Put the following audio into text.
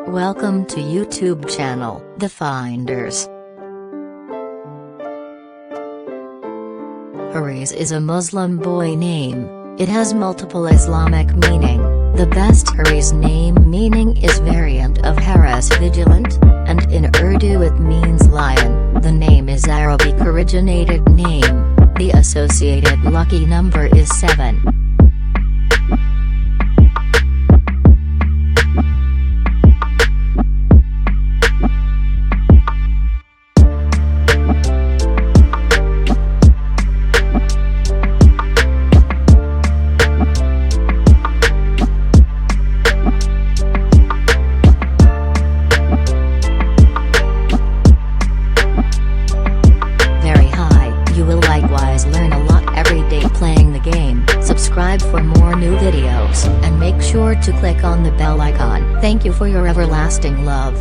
Welcome to YouTube channel, The Finders. HAARIS is a Muslim boy name. It has multiple Islamic meaning. The best HAARIS name meaning is variant of HAARIS vigilant, and in Urdu it means lion. The name is Arabic originated name. The associated lucky number is 7. Learn a lot every day playing the game. Subscribe for more new videos, and make sure to click on the bell icon. Thank you for your everlasting love.